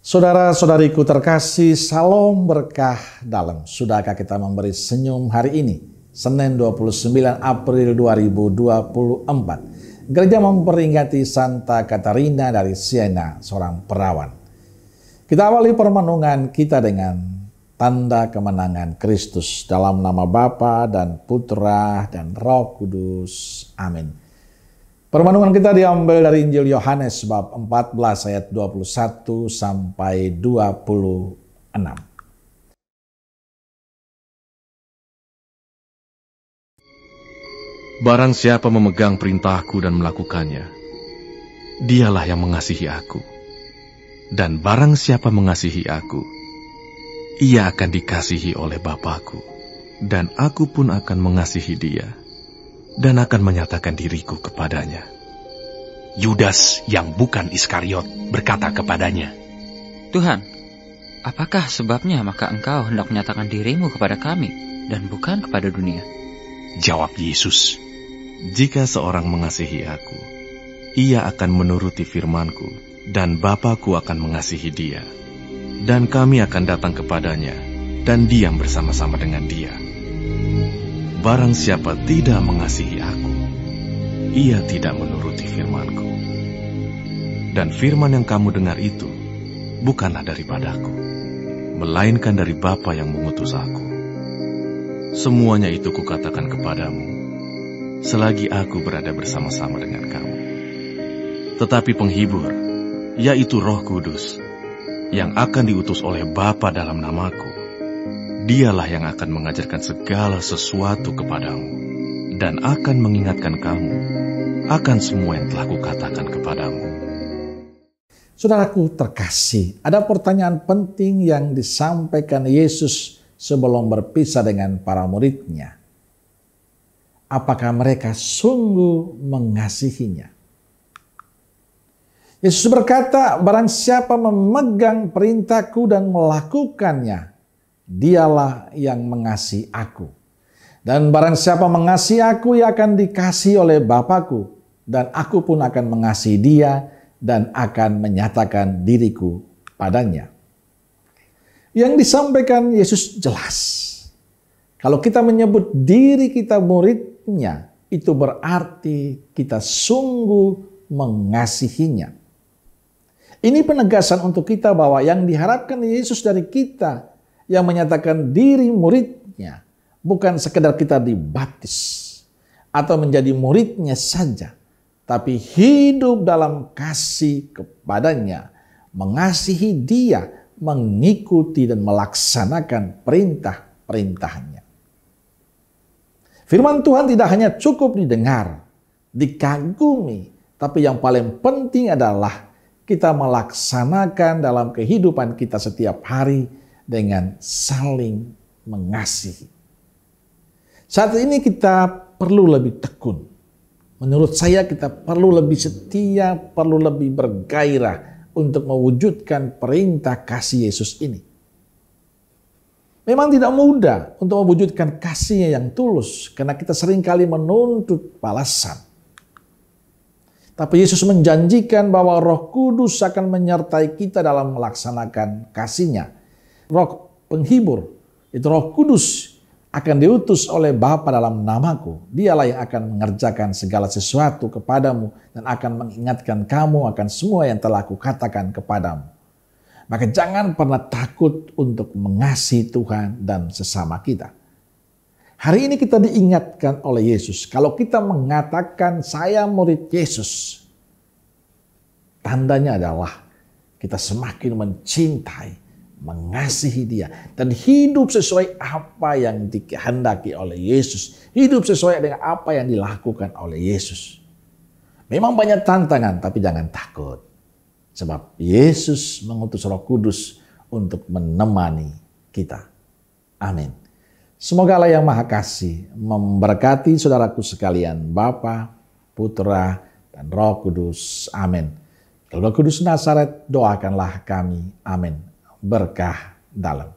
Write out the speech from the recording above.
Saudara-saudariku terkasih, salam berkah dalam. Sudahkah kita memberi senyum hari ini? Senin 29 April 2024. Gereja memperingati Santa Katarina dari Siena, seorang perawan. Kita awali permenungan kita dengan tanda kemenangan Kristus dalam nama Bapa dan Putra dan Roh Kudus. Amin. Permenungan kita diambil dari Injil Yohanes bab 14 ayat 21 sampai 26. Barang siapa memegang perintahku dan melakukannya, dialah yang mengasihi aku. Dan barang siapa mengasihi aku, ia akan dikasihi oleh Bapa-Ku, dan aku pun akan mengasihi dia, dan akan menyatakan diriku kepadanya. Yudas yang bukan Iskariot berkata kepadanya, Tuhan, apakah sebabnya maka engkau hendak menyatakan dirimu kepada kami dan bukan kepada dunia? Jawab Yesus, jika seorang mengasihi aku, ia akan menuruti firman-Ku, dan Bapa-Ku akan mengasihi dia, dan kami akan datang kepadanya dan diam bersama-sama dengan dia. Barang siapa tidak mengasihi aku, ia tidak menuruti firman-Ku. Dan firman yang kamu dengar itu bukanlah daripadaku, melainkan dari Bapa yang mengutus aku. Semuanya itu kukatakan kepadamu, selagi aku berada bersama-sama dengan kamu. Tetapi penghibur, yaitu Roh Kudus, yang akan diutus oleh Bapa dalam namaku, dialah yang akan mengajarkan segala sesuatu kepadamu, dan akan mengingatkan kamu akan semua yang telah kukatakan kepadamu. Saudaraku terkasih, ada pertanyaan penting yang disampaikan Yesus sebelum berpisah dengan para muridnya. Apakah mereka sungguh mengasihinya? Yesus berkata, barang siapa memegang perintahku dan melakukannya, dialah yang mengasihi aku. Dan barang siapa mengasihi aku, ia akan dikasihi oleh Bapa-Ku, dan aku pun akan mengasihi dia dan akan menyatakan diriku padanya. Yang disampaikan Yesus jelas. Kalau kita menyebut diri kita muridnya, itu berarti kita sungguh mengasihinya. Ini penegasan untuk kita bahwa yang diharapkan Yesus dari kita yang menyatakan diri muridnya bukan sekedar kita dibaptis atau menjadi muridnya saja, tapi hidup dalam kasih kepadanya, mengasihi dia, mengikuti dan melaksanakan perintah-perintahnya. Firman Tuhan tidak hanya cukup didengar, dikagumi, tapi yang paling penting adalah kita melaksanakan dalam kehidupan kita setiap hari dengan saling mengasihi. Saat ini kita perlu lebih tekun. Menurut saya kita perlu lebih setia, perlu lebih bergairah untuk mewujudkan perintah kasih Yesus ini. Memang tidak mudah untuk mewujudkan kasihnya yang tulus, karena kita seringkali menuntut balasan. Tapi Yesus menjanjikan bahwa Roh Kudus akan menyertai kita dalam melaksanakan kasih-Nya. Roh penghibur, itu Roh Kudus, akan diutus oleh Bapa dalam namaku. Dialah yang akan mengerjakan segala sesuatu kepadamu dan akan mengingatkan kamu akan semua yang telah kukatakan kepadamu. Maka jangan pernah takut untuk mengasihi Tuhan dan sesama kita. Hari ini kita diingatkan oleh Yesus, kalau kita mengatakan saya murid Yesus, tandanya adalah kita semakin mencintai, mengasihi dia, dan hidup sesuai apa yang dikehendaki oleh Yesus, hidup sesuai dengan apa yang dilakukan oleh Yesus. Memang banyak tantangan, tapi jangan takut, sebab Yesus mengutus Roh Kudus untuk menemani kita. Amin. Semoga Allah yang Maha Kasih memberkati saudaraku sekalian, Bapa, Putra, dan Roh Kudus. Amin. Roh Kudus Nazaret, doakanlah kami. Amin. Berkah dalam.